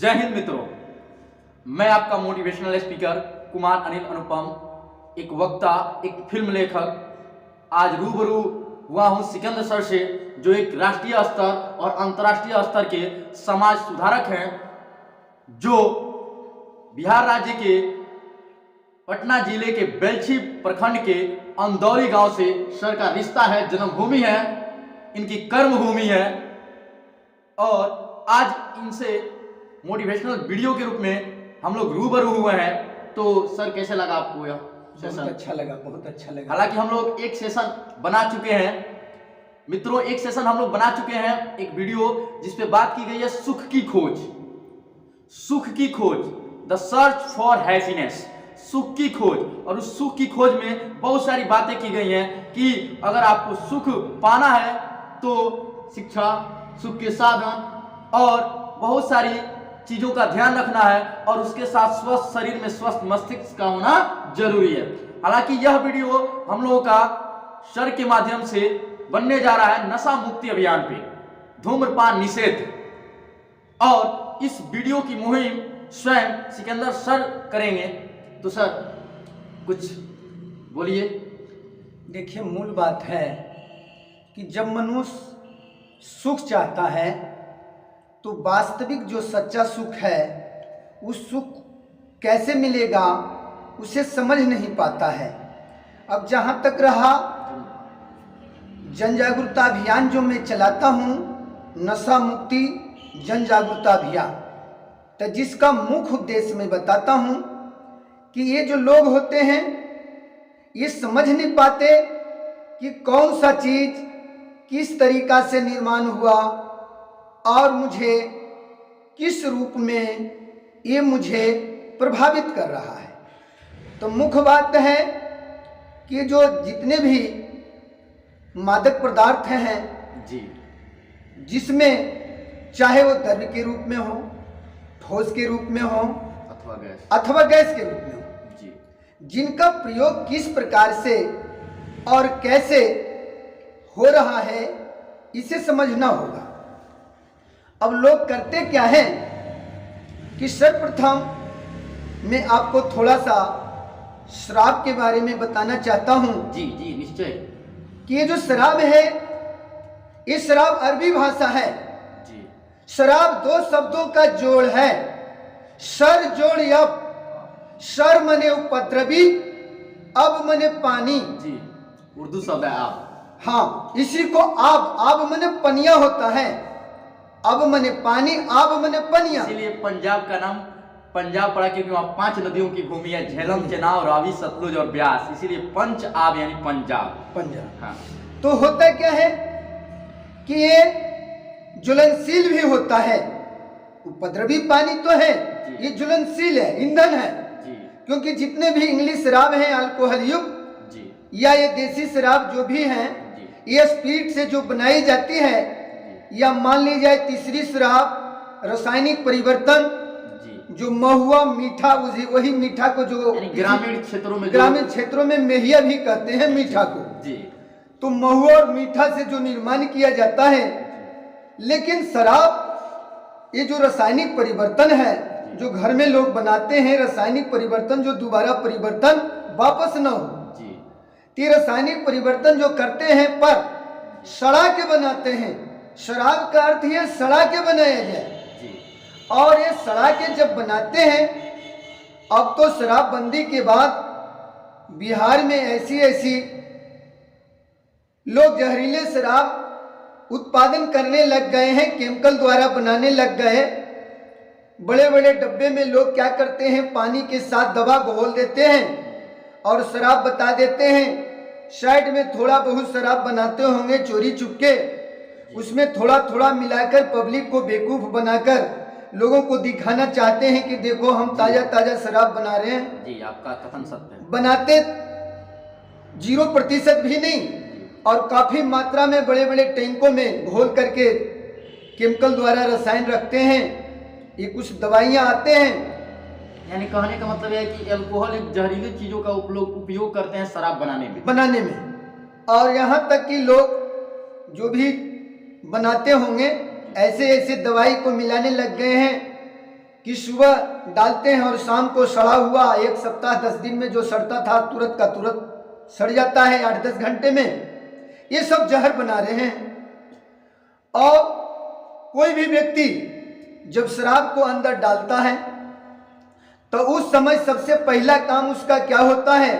जय हिंद मित्रों, मैं आपका मोटिवेशनल स्पीकर कुमार अनिल अनुपम, एक वक्ता, एक फिल्म लेखक। आज रूबरू हुआ हूं सिकंदर सर से, जो एक राष्ट्रीय स्तर और अंतर्राष्ट्रीय स्तर के समाज सुधारक हैं, जो बिहार राज्य के पटना जिले के बेलछी प्रखंड के अंदौली गांव से सर का रिश्ता है, जन्मभूमि है, इनकी कर्मभूमि है। और आज इनसे मोटिवेशनल वीडियो के रूप में हम लोग रूबरू हुए हैं। तो सर कैसे लगा आपको यह सेशन? बहुत अच्छा लगा, बहुत अच्छा लगा। हालांकि हम लोग एक सेशन बना चुके हैं मित्रों, एक सेशन हम लोग बना चुके हैं, एक वीडियो जिसपे बात की गई है सुख की खोज, सुख की खोज, द सर्च फॉर हैप्पीनेस, सुख की खोज। और उस सुख की खोज में बहुत सारी बातें की गई हैं कि अगर आपको सुख पाना है तो शिक्षा, सुख के साधन और बहुत सारी चीजों का ध्यान रखना है, और उसके साथ स्वस्थ शरीर में स्वस्थ मस्तिष्क का होना जरूरी है। हालांकि यह वीडियो हम लोगों का सर के माध्यम से बनने जा रहा है नशा मुक्ति अभियान पे, धूम्रपान निषेध। और इस वीडियो की मुहिम स्वयं सिकंदर सर करेंगे। तो सर कुछ बोलिए। देखिए, मूल बात है कि जब मनुष्य सुख चाहता है तो वास्तविक जो सच्चा सुख है, उस सुख कैसे मिलेगा उसे समझ नहीं पाता है। अब जहाँ तक रहा जन जागरूकता अभियान जो मैं चलाता हूँ, नशा मुक्ति जन जागरूकता अभियान, तो जिसका मुख्य उद्देश्य मैं बताता हूँ कि ये जो लोग होते हैं ये समझ नहीं पाते कि कौन सा चीज किस तरीका से निर्माण हुआ और मुझे किस रूप में ये मुझे प्रभावित कर रहा है। तो मुख्य बात है कि जो जितने भी मादक पदार्थ हैं जी, जिसमें चाहे वो द्रव्य के रूप में हो, ठोस के रूप में हो अथवा गैस के रूप में हो, जी, जिनका प्रयोग किस प्रकार से और कैसे हो रहा है इसे समझना होगा। अब लोग करते क्या है कि सर्वप्रथम मैं आपको थोड़ा सा शराब के बारे में बताना चाहता हूं। जी जी निश्चय। कि ये जो शराब है, ये शराब अरबी भाषा है जी। शराब दो शब्दों का जोड़ है, शर जोड़ यब, शर मने उपद्रवी, अब मने पानी। जी, उर्दू शब्द है आप। हाँ, इसी को आब मने पनिया होता है, अब मने पानी, आब मने पनिया। इसीलिए पंजाब का नाम पंजाब पड़ा, क्योंकि वहाँ 5 नदियों की भूमि है, झेलम, चेनाब, रावी, सतलुज और ब्यास, इसीलिए पंच आब यानी पंजाब। हाँ। तो होता क्या है कि ये ज्वलनशील भी होता है, उपद्रवी पानी तो है, ये ज्वलनशील है, ईंधन है जी। क्योंकि जितने भी इंग्लिश शराब हैं अल्कोहल युक्त या ये देसी शराब जो भी हैं, ये स्पीड से जो बनाई जाती है, या मान ली जाए तीसरी शराब रासायनिक परिवर्तन, जो महुआ मीठा, वही मीठा को जो ग्रामीण क्षेत्रों में मेहिया भी कहते हैं मीठा को जी। तो महुआ और मीठा से जो निर्माण किया जाता है। लेकिन शराब ये जो रासायनिक परिवर्तन है जो घर में लोग बनाते हैं, रासायनिक परिवर्तन जो दोबारा परिवर्तन वापस न हो, ये रासायनिक परिवर्तन जो करते हैं पर सड़ा के बनाते हैं। शराब का अर्थ है सड़ा के बनाया जाए, और ये सड़ा के जब बनाते हैं, अब तो शराबबंदी के बाद बिहार में ऐसी लोग जहरीले शराब उत्पादन करने लग गए हैं, केमिकल द्वारा बनाने लग गए। बड़े बड़े डब्बे में लोग क्या करते हैं, पानी के साथ दवा घोल देते हैं और शराब बता देते हैं। साइड में थोड़ा बहुत शराब बनाते होंगे चोरी चुपके, उसमें थोड़ा थोड़ा मिलाकर पब्लिक को बेवकूफ बनाकर लोगों को दिखाना चाहते हैं कि देखो हम ताजा ताजा शराब बना रहे हैं। जी, आपका कथन सत्य है। बनाते 0% भी नहीं, और काफी मात्रा में बड़े बड़े टैंकों में घोल करके केमिकल द्वारा रसायन रखते हैं। ये कुछ दवाइयां आते हैं, यानी कहने का मतलब है कि अल्कोहल एक जहरीली चीजों का उपयोग करते हैं शराब बनाने में। और यहाँ तक कि लोग जो भी बनाते होंगे ऐसे दवाई को मिलाने लग गए हैं कि सुबह डालते हैं और शाम को सड़ा हुआ 1 सप्ताह 10 दिन में जो सड़ता था तुरंत का तुरंत सड़ जाता है 8-10 घंटे में। ये सब जहर बना रहे हैं। और कोई भी व्यक्ति जब शराब को अंदर डालता है तो उस समय सबसे पहला काम उसका क्या होता है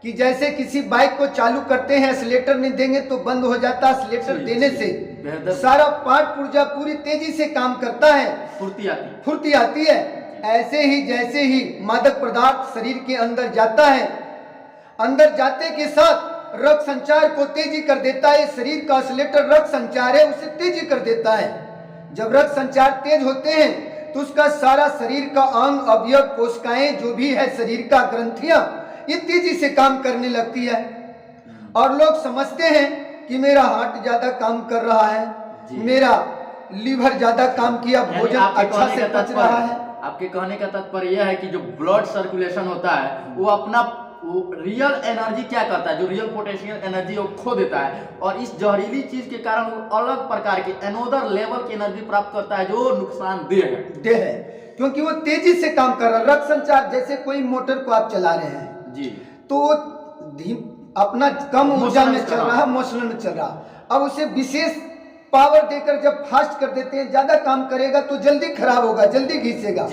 कि जैसे किसी बाइक को चालू करते हैं, एक्सीलेटर नहीं देंगे तो बंद हो जाता है। एक्सीलेटर देने से सारा पार्ट पुर्जा पूरी तेजी से काम करता है, फुर्ती आती है। ऐसे ही जैसे ही मादक पदार्थ शरीर के अंदर जाता है, अंदर जाते के साथ रक्त संचार को तेजी कर देता है। शरीर का एक्सीलेटर रक्त संचार है, उसे तेजी कर देता है। जब रक्त संचार तेज होते हैं तो उसका सारा शरीर का अंग अवयव कोशिकाएं जो भी है शरीर का ग्रंथियां ये तेजी से काम करने लगती है। और लोग समझते हैं कि मेरा हार्ट ज्यादा काम कर रहा है, मेरा लीवर ज्यादा काम किया, भोजन अच्छा से पच रहा है। आपके कहने का तात्पर्य यह है कि जो ब्लड सर्कुलेशन होता है वो अपना रियल एनर्जी क्या करता है, जो रियल पोटेंशियल एनर्जी वो खो देता है और इस जहरीली चीज के कारण वो अलग प्रकार की अनोदर लेवल की एनर्जी प्राप्त करता है जो नुकसानदेह है, क्योंकि वो तेजी से काम कर रहा है। रक्त संचार, जैसे कोई मोटर को आप चला रहे हैं जी, तो अपना कम ऊर्जा में चल रहा है, मोशन में चल रहा। अब उसे विशेष पावर देकर जब फास्ट कर देते हैं, ज्यादा काम करेगा तो जल्दी खराब होगा, जल्दी घिसेगा।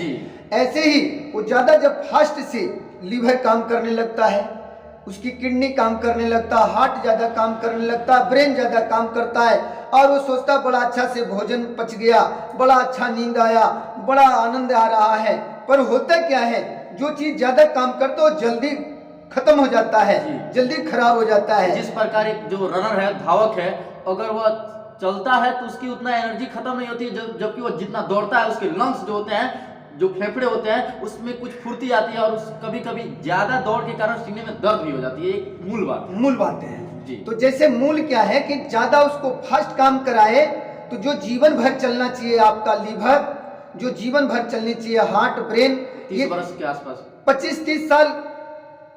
ऐसे ही वो ज्यादा जब फास्ट से लीवर काम करने लगता है, उसकी किडनी काम करने लगता है, हार्ट ज्यादा काम करने लगता है, ब्रेन ज्यादा काम करता है और वो सोचता बड़ा अच्छा से भोजन पच गया, बड़ा अच्छा नींद आया, बड़ा आनंद आ रहा है। पर होता क्या है, जो चीज ज्यादा काम करता है जल्दी खत्म हो जाता है, जल्दी खराब हो जाता है। जिस प्रकार एक जो रनर है, धावक है, अगर वह चलता है तो उसकी उतना एनर्जी खत्म नहीं होती है, जबकि वो जितना दौड़ता है उसके लंग्स जो होते हैं, जो फेफड़े होते हैं, उसमें कुछ फुर्ती आती है और कभी कभी ज्यादा दौड़ के कारण सीने में दर्द भी हो जाती है। एक मूल बात है जी। तो जैसे मूल क्या है कि ज्यादा उसको फास्ट काम कराए तो जो जीवन भर चलना चाहिए आपका लीवर, जो जीवन भर चलनी चाहिए हार्ट, ब्रेन, 30 वर्ष के आसपास 25-30 साल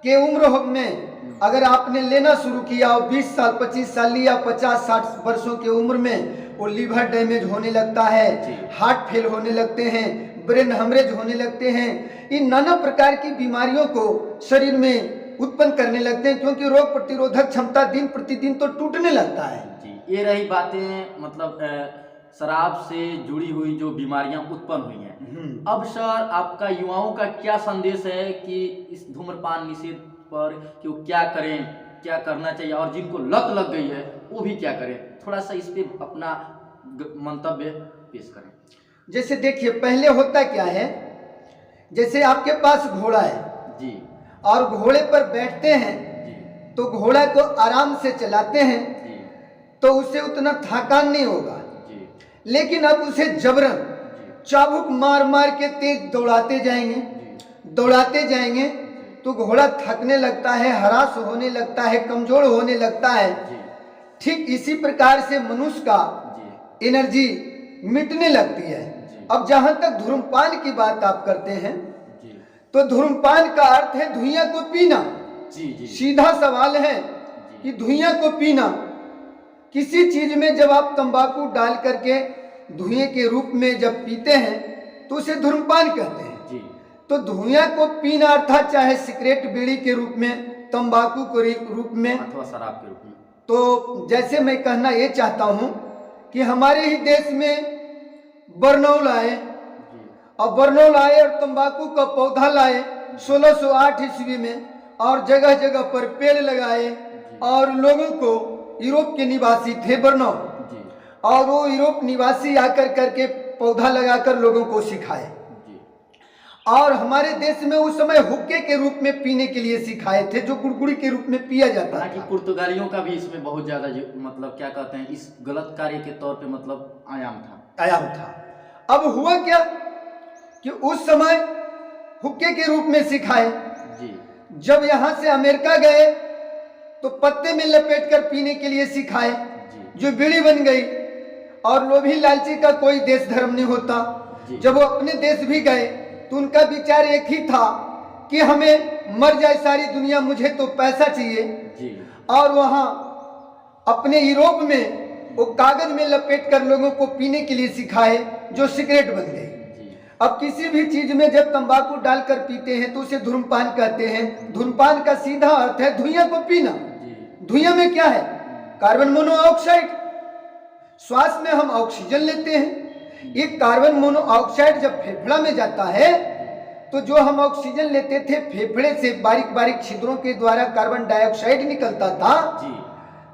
के उम्र में अगर आपने लेना शुरू किया और 20 साल 25 साल लिया, 50-60 वर्षों के उम्र में वो लीवर डैमेज होने लगता है, हार्ट फेल होने लगते हैं, ब्रेन हेमरेज होने लगते हैं। इन नाना प्रकार की बीमारियों को शरीर में उत्पन्न करने लगते हैं, क्योंकि रोग प्रतिरोधक क्षमता दिन प्रतिदिन तो टूटने लगता है जी। ये रही बातें मतलब शराब से जुड़ी हुई जो बीमारियां उत्पन्न हुई हैं। अब सर आपका युवाओं का क्या संदेश है कि इस धूम्रपान निषेध पर कि वो क्या करें, क्या करना चाहिए, और जिनको लत लग गई है वो भी क्या करें? थोड़ा सा इस पे अपना मंतव्य पेश करें। जैसे देखिए, पहले होता क्या है, जैसे आपके पास घोड़ा है जी और घोड़े पर बैठते हैं जी, तो घोड़ा को आराम से चलाते हैं जी, तो उसे उतना थकान नहीं होगा जी। लेकिन अब उसे जबरन चाबुक मार मार के तेज दौड़ाते जाएंगे तो घोड़ा थकने लगता है, हरास होने लगता है, कमजोर होने लगता है। ठीक इसी प्रकार से मनुष्य का एनर्जी मिटने लगती है। अब जहां तक धूम्रपान की बात आप करते हैं तो धूम्रपान का अर्थ है धुइयां को पीना। सीधा सवाल है कि धुइयां को पीना, किसी चीज में जब आप तंबाकू डाल करके धुएं के रूप में जब पीते हैं तो उसे धूम्रपान कहते हैं। तो धुइयां को पीना अर्थात चाहे सिगरेट बीड़ी के रूप में, तंबाकू के रूप में अथवा शराब के रूप में। तो जैसे मैं कहना ये चाहता हूं कि हमारे ही देश में बरनौल आए और बरनौल आए और तंबाकू का पौधा लाए 1608 ईस्वी में और जगह जगह पर पेड़ लगाए और लोगों को, यूरोप के निवासी थे बरनौल, और वो यूरोप निवासी आकर करके पौधा लगाकर लोगों को सिखाए और हमारे देश में उस समय हुक्के के रूप में पीने के लिए सिखाए थे, जो गुड़गुड़ी के रूप में पिया जाता था। पुर्तगालियों का भी इसमें बहुत ज्यादा मतलब क्या कहते हैं, इस गलत कार्य के तौर पे मतलब आयाम था। अब हुआ क्या कि उस समय हुक्के के रूप में सिखाए जी। जब यहाँ से अमेरिका गए तो पत्ते में लपेट कर पीने के लिए सिखाए, जो बीड़ी बन गई। और लोभी लालची का कोई देश धर्म नहीं होता। जब वो अपने देश भी गए तो उनका विचार एक ही था कि हमें मर जाए सारी दुनिया, मुझे तो पैसा चाहिए जी। और वहां अपने यूरोप में वो कागज में लपेट कर लोगों को पीने के लिए सिखाए, जो सिगरेट बन गई। अब किसी भी चीज में जब तंबाकू डालकर पीते हैं तो उसे धूम्रपान कहते हैं। धूम्रपान का सीधा अर्थ है धुइयां को पीना। धुइयां में क्या है? Carbon monoxide. श्वास में हम ऑक्सीजन लेते हैं। ये कार्बन मोनोऑक्साइड जब फेफड़ा में जाता है तो जो हम ऑक्सीजन लेते थे फेफड़े से बारीक बारीक छिद्रों के द्वारा कार्बन डाइऑक्साइड निकलता था जी।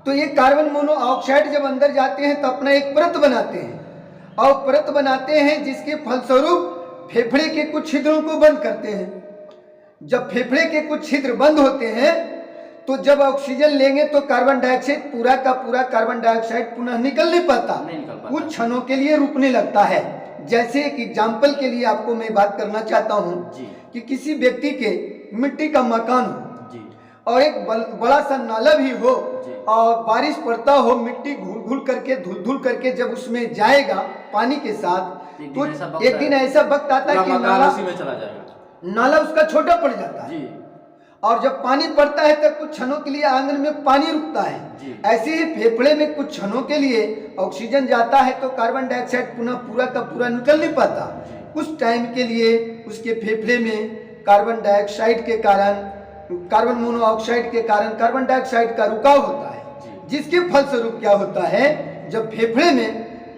तो ये कार्बन मोनोऑक्साइड जब अंदर जाते हैं तो अपना एक परत बनाते हैं और परत बनाते हैं जिसके फलस्वरूप फेफड़े के कुछ छिद्रों को बंद करते हैं। जब फेफड़े के कुछ छिद्र बंद होते हैं तो जब ऑक्सीजन लेंगे तो कार्बन डाइऑक्साइड पूरा का पूरा कार्बन डाइऑक्साइड पुनः निकल नहीं पाता, कुछ क्षणों के लिए रुकने लगता है। जैसे एक एग्जाम्पल के लिए आपको मैं बात करना चाहता हूँ कि किसी व्यक्ति के मिट्टी का मकान हो और एक बड़ा सा नाला भी हो और बारिश पड़ता हो, मिट्टी घुल करके धुल करके जब उसमें जाएगा पानी के साथ तो एक दिन ऐसा वक्त आता है कि नाला उसका छोटा पड़ जाता है और जब पानी पड़ता है तब कुछ क्षणों के लिए आंगन में पानी रुकता है। ऐसे ही फेफड़े में कुछ क्षणों के लिए ऑक्सीजन जाता है तो कार्बन डाइऑक्साइड पुनः पूरा का पूरा निकल नहीं पाता। कुछ टाइम के लिए उसके फेफड़े में कार्बन डाइऑक्साइड के कारण, कार्बन मोनोऑक्साइड के कारण कार्बन डाइऑक्साइड का रुकाव होता है, जिसके फलस्वरूप क्या होता है, जब फेफड़े में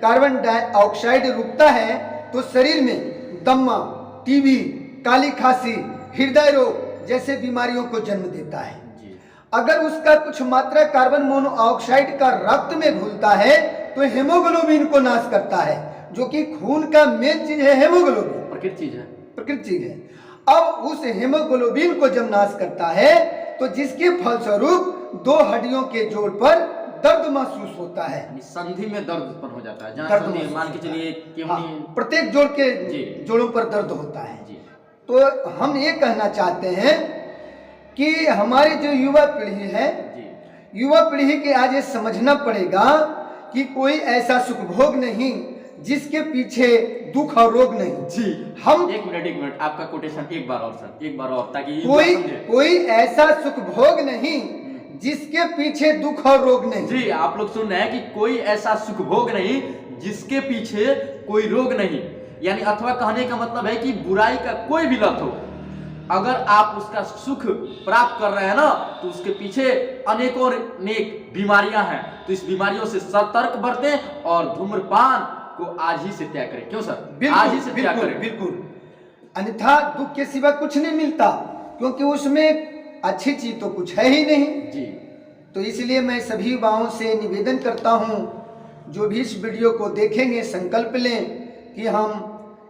कार्बन डाइऑक्साइड रुकता है तो शरीर में दम्मा, टीबी, काली खांसी, हृदय रोग जैसे बीमारियों को जन्म देता है। अगर उसका कुछ मात्रा कार्बन मोनोऑक्साइड का रक्त में घुलता है तो हेमोग्लोबिन को नाश करता है, जो कि खून का मेन चीज है। हेमोग्लोबिन प्रकृति चीज है। अब उस हेमोग्लोबिन को जब नाश करता है तो जिसके फलस्वरूप दो हड्डियों के जोड़ पर दर्द महसूस होता है। संधि में दर्द उत्पन्न हो जाता है, जहाँ मान के चलिए प्रत्येक जोड़ के जोड़ों पर दर्द होता है। तो हम ये कहना चाहते हैं कि हमारी जो युवा पीढ़ी है, युवा पीढ़ी के आज ये समझना पड़ेगा कि कोई ऐसा सुखभोग नहीं जिसके पीछे दुख और रोग नहीं। जी हम एक मिनट आपका कोटेशन एक बार और ताकि कोई ऐसा सुखभोग नहीं जिसके पीछे दुख और रोग नहीं। जी आप लोग सुन रहे हैं कि कोई ऐसा सुखभोग नहीं जिसके पीछे कोई रोग नहीं, यानी अथवा कहने का मतलब है कि बुराई का कोई भी लत हो, अगर आप उसका सुख प्राप्त कर रहे हैं ना तो उसके पीछे अनेकों नेक बीमारियां हैं। तो इस बीमारियों से सतर्क बरतें और धूम्रपान को आज ही से त्याग करें। क्यों सर? आज ही से त्याग करें। बिल्कुल, अन्यथा दुख के सिवा कुछ नहीं मिलता, क्योंकि उसमें अच्छी चीज तो कुछ है ही नहीं जी। तो इसलिए मैं सभी युवाओं से निवेदन करता हूं, जो भी इस वीडियो को देखेंगे संकल्प लें कि हम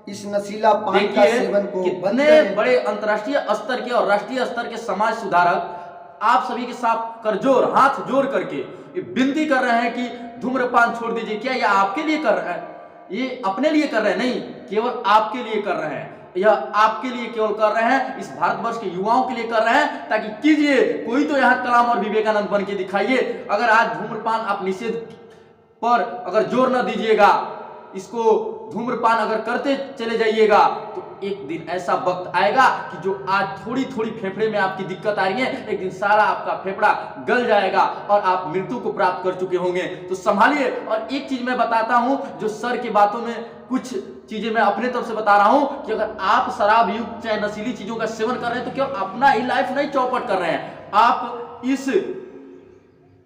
इस नशीला पान का सेवन को कितने बड़े अंतर्राष्ट्रीय स्तर के और राष्ट्रीय स्तर के समाज सुधारक आप सभी के साथ करजोड़ हाथ जोड़ करके ये विनती कर रहे हैं कि धूम्रपान छोड़ दीजिए। क्या यह आपके लिए कर रहे हैं? ये अपने लिए कर रहे हैं? नहीं, केवल आपके लिए कर रहे हैं। यह आपके लिए केवल कर रहे हैं, इस भारतवर्ष के युवाओं के लिए कर रहे हैं, ताकि कीजिए। कोई तो यहाँ कलाम और विवेकानंद बन के दिखाइए। अगर आज धूम्रपान आप निषेध पर अगर जोर न दीजिएगा, इसको धूम्रपान अगर करते चले जाइएगा तो एक दिन ऐसा वक्त आएगा कि जो आज थोड़ी थोड़ी फेफड़े में आपकी दिक्कत आ रही है, एक दिन सारा आपका फेफड़ा गल जाएगा और आप मृत्यु को प्राप्त कर चुके होंगे। तो संभालिए। और एक चीज मैं बताता हूं, जो सर की बातों में कुछ चीजें मैं अपने तरफ से बता रहा हूं कि अगर आप शराब युक्त चाहे नशीली चीजों का सेवन कर रहे हैं तो केवल अपना ही लाइफ नहीं चौपट कर रहे हैं, आप इस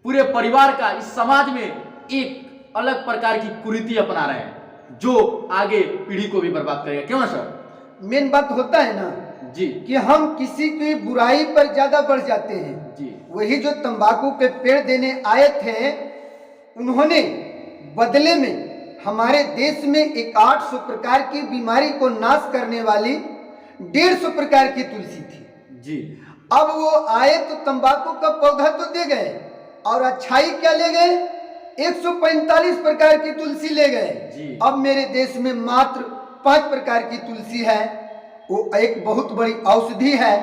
पूरे परिवार का, इस समाज में एक अलग प्रकार की कुरीति अपना रहे हैं जो आगे पीढ़ी को भी बर्बाद करेगा। क्यों ना सर? मेन बात होता है ना जी कि हम किसी की बुराई पर ज्यादा बढ़ जाते हैं जी। वही जो तंबाकू के पेड़ देने आए थे, उन्होंने बदले में हमारे देश में एक 800 प्रकार की बीमारी को नाश करने वाली 150 प्रकार की तुलसी थी जी। अब वो आए तो तंबाकू का पौधा तो दे गए और अच्छाई क्या ले गए? 145 प्रकार की तुलसी ले गए। अब मेरे देश में मात्र 5 प्रकार की तुलसी है। वो एक बहुत बड़ी औषधि है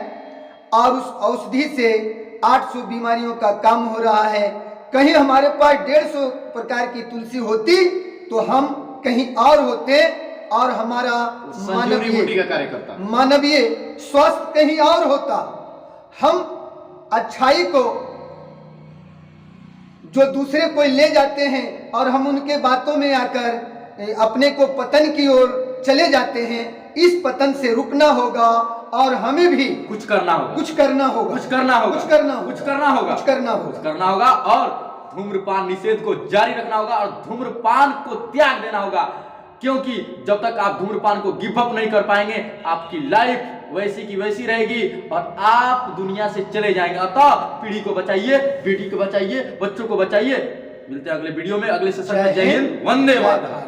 और उस औषधि से 800 बीमारियों का काम हो रहा है। कहीं हमारे पास 150 प्रकार की तुलसी होती तो हम कहीं और होते और हमारा मानवीय स्वास्थ्य कहीं और होता। हम अच्छाई को जो दूसरे कोई ले जाते हैं और हम उनके बातों में आकर अपने को पतन की ओर चले जाते हैं, इस पतन से रुकना होगा और हमें भी कुछ करना होगा, कुछ करना होगा, कुछ करना होगा, कुछ करना होगा, कुछ करना होगा, कुछ करना होगा, कुछ करना होगा और धूम्रपान निषेध को जारी रखना होगा और धूम्रपान को त्याग देना होगा। क्योंकि जब तक आप धूम्रपान को गिव अप नहीं कर पाएंगे आपकी लाइफ वैसी की वैसी रहेगी और आप दुनिया से चले जाएंगे। अतः पीढ़ी को बचाइए, बेटी को बचाइए, बच्चों को बचाइए। मिलते हैं अगले वीडियो में, अगले सेशन में। जय हिंद, वंदे मातरम।